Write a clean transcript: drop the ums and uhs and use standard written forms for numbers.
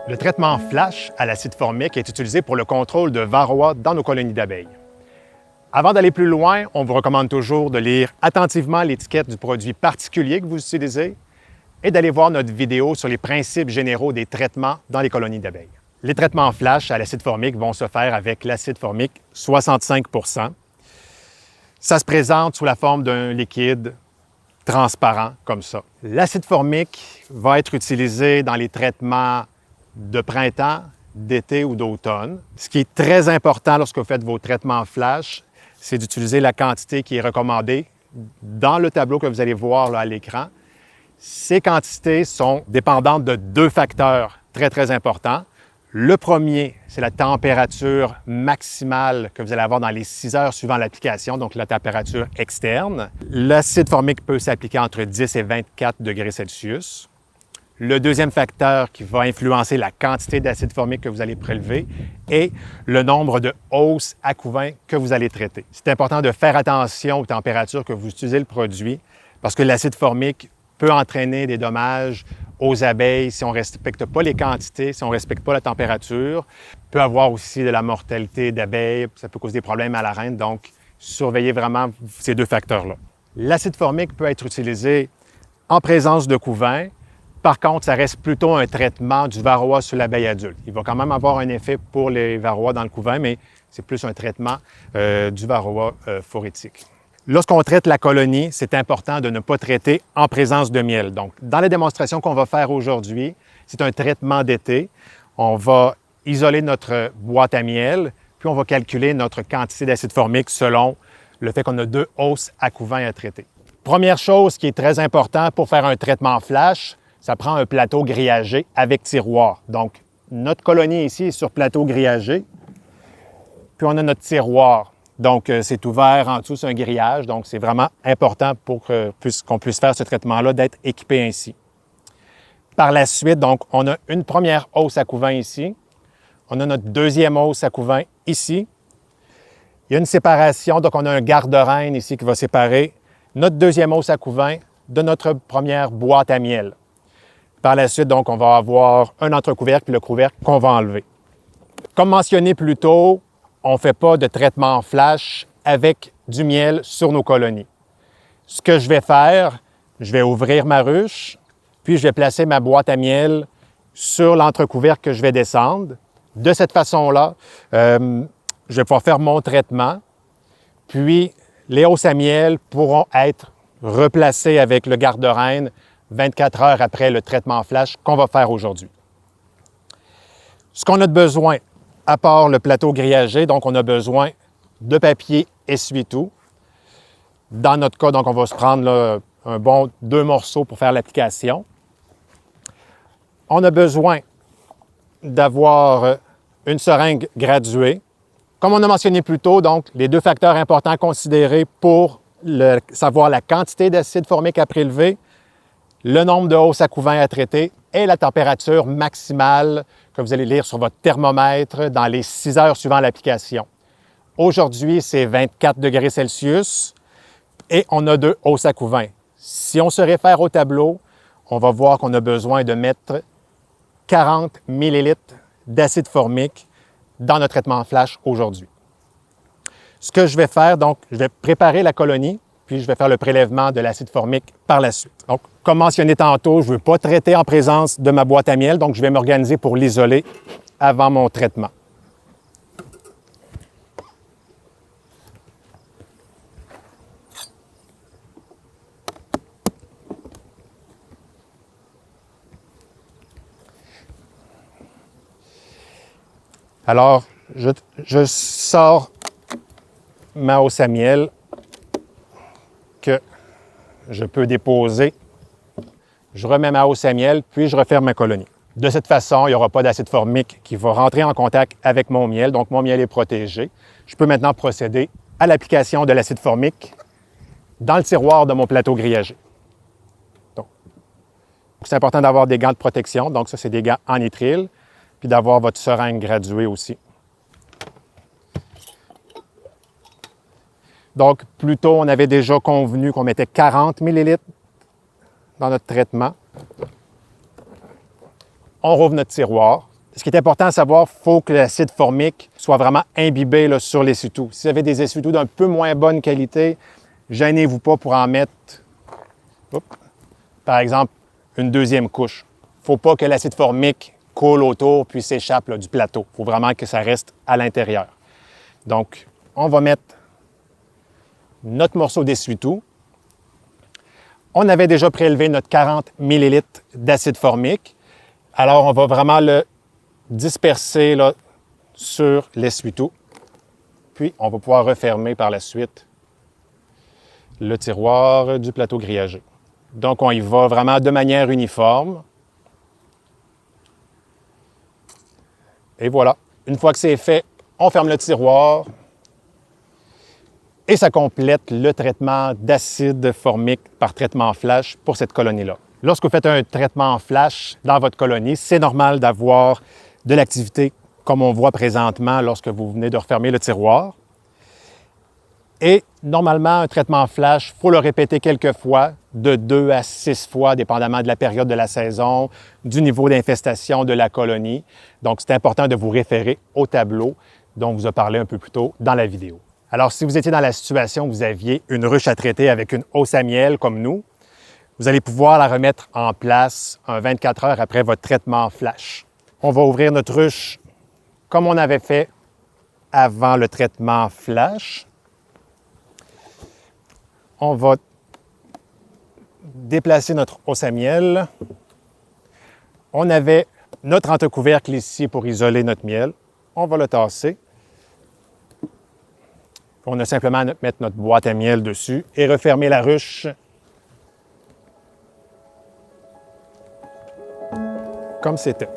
Le traitement flash à l'acide formique est utilisé pour le contrôle de varroa dans nos colonies d'abeilles. Avant d'aller plus loin, on vous recommande toujours de lire attentivement l'étiquette du produit particulier que vous utilisez et d'aller voir notre vidéo sur les principes généraux des traitements dans les colonies d'abeilles. Les traitements flash à l'acide formique vont se faire avec l'acide formique 65 %. Ça se présente sous la forme d'un liquide transparent comme ça. L'acide formique va être utilisé dans les traitements de printemps, d'été ou d'automne. Ce qui est très important lorsque vous faites vos traitements flash, c'est d'utiliser la quantité qui est recommandée dans le tableau que vous allez voir là, à l'écran. Ces quantités sont dépendantes de deux facteurs très importants. Le premier, c'est la température maximale que vous allez avoir dans les 6 heures suivant l'application, donc la température externe. L'acide formique peut s'appliquer entre 10 et 24 degrés Celsius. Le deuxième facteur qui va influencer la quantité d'acide formique que vous allez prélever est le nombre de hausses à couvain que vous allez traiter. C'est important de faire attention aux températures que vous utilisez le produit parce que l'acide formique peut entraîner des dommages aux abeilles si on ne respecte pas les quantités, si on ne respecte pas la température. Il peut avoir aussi de la mortalité d'abeilles, ça peut causer des problèmes à la reine, donc surveillez vraiment ces deux facteurs-là. L'acide formique peut être utilisé en présence de couvain. Par contre, ça reste plutôt un traitement du varroa sur l'abeille adulte. Il va quand même avoir un effet pour les varroas dans le couvain, mais c'est plus un traitement du varroa phorétique. Lorsqu'on traite la colonie, c'est important de ne pas traiter en présence de miel. Donc, dans la démonstration qu'on va faire aujourd'hui, c'est un traitement d'été. On va isoler notre boîte à miel, puis on va calculer notre quantité d'acide formique selon le fait qu'on a 2 hausses à couvain à traiter. Première chose qui est très importante pour faire un traitement flash, ça prend un plateau grillagé avec tiroir. Donc, notre colonie ici est sur plateau grillagé, puis on a notre tiroir. Donc, c'est ouvert en dessous, c'est un grillage. Donc, c'est vraiment important pour qu'on puisse faire ce traitement-là, d'être équipé ainsi. Par la suite, donc, on a une première hausse à couvain ici. On a notre deuxième hausse à couvain ici. Il y a une séparation, donc on a un garde-reine ici qui va séparer notre deuxième hausse à couvain de notre première boîte à miel. Par la suite, donc, on va avoir un entrecouvercle puis le couvercle qu'on va enlever. Comme mentionné plus tôt, on ne fait pas de traitement flash avec du miel sur nos colonies. Ce que je vais faire, je vais ouvrir ma ruche, puis je vais placer ma boîte à miel sur l'entrecouvercle que je vais descendre. De cette façon-là, je vais pouvoir faire mon traitement, puis les hausses à miel pourront être replacées avec le garde-reine 24 heures après le traitement flash qu'on va faire aujourd'hui. Ce qu'on a de besoin, à part le plateau grillagé, donc on a besoin de papier essuie-tout. Dans notre cas, donc on va se prendre là, un bon 2 morceaux pour faire l'application. On a besoin d'avoir une seringue graduée. Comme on a mentionné plus tôt, donc les deux facteurs importants à considérer pour savoir la quantité d'acide formique à prélever, le nombre de hausses à couvain à traiter et la température maximale que vous allez lire sur votre thermomètre dans les 6 heures suivant l'application. Aujourd'hui, c'est 24 degrés Celsius et on a 2 hausses à couvain. Si on se réfère au tableau, on va voir qu'on a besoin de mettre 40 ml d'acide formique dans notre traitement flash aujourd'hui. Ce que je vais faire, donc, je vais préparer la colonie, puis je vais faire le prélèvement de l'acide formique par la suite. Donc, comme mentionné tantôt, je ne veux pas traiter en présence de ma boîte à miel, donc je vais m'organiser pour l'isoler avant mon traitement. Alors, je sors ma hausse à miel que je peux déposer. Je remets ma hausse à miel, puis je referme ma colonie. De cette façon, il n'y aura pas d'acide formique qui va rentrer en contact avec mon miel, donc mon miel est protégé. Je peux maintenant procéder à l'application de l'acide formique dans le tiroir de mon plateau grillagé. Donc, c'est important d'avoir des gants de protection, donc ça, c'est des gants en nitrile, puis d'avoir votre seringue graduée aussi. Donc, plus tôt, on avait déjà convenu qu'on mettait 40 ml dans notre traitement. On rouvre notre tiroir. Ce qui est important à savoir, il faut que l'acide formique soit vraiment imbibé là, sur l'essuie-tout. Si vous avez des essuie-tout d'un peu moins bonne qualité, gênez-vous pas pour en mettre, par exemple, une deuxième couche. Il ne faut pas que l'acide formique coule autour puis s'échappe du plateau. Il faut vraiment que ça reste à l'intérieur. Donc, on va mettre notre morceau d'essuie-tout. On avait déjà prélevé notre 40 ml d'acide formique. Alors, on va vraiment le disperser là, sur l'essuie-tout. Puis, on va pouvoir refermer par la suite le tiroir du plateau grillagé. Donc, on y va vraiment de manière uniforme. Et voilà. Une fois que c'est fait, on ferme le tiroir et ça complète le traitement d'acide formique par traitement flash pour cette colonie-là. Lorsque vous faites un traitement flash dans votre colonie, c'est normal d'avoir de l'activité comme on voit présentement lorsque vous venez de refermer le tiroir. Et normalement, un traitement flash, il faut le répéter quelques fois, de 2 à 6 fois, dépendamment de la période de la saison, du niveau d'infestation de la colonie. Donc, c'est important de vous référer au tableau dont on vous a parlé un peu plus tôt dans la vidéo. Alors, si vous étiez dans la situation où vous aviez une ruche à traiter avec une hausse à miel comme nous, vous allez pouvoir la remettre en place un 24 heures après votre traitement flash. On va ouvrir notre ruche comme on avait fait avant le traitement flash. On va déplacer notre hausse à miel. On avait notre entrecouvercle ici pour isoler notre miel. On va le tasser. On a simplement à mettre notre boîte à miel dessus et refermer la ruche comme c'était.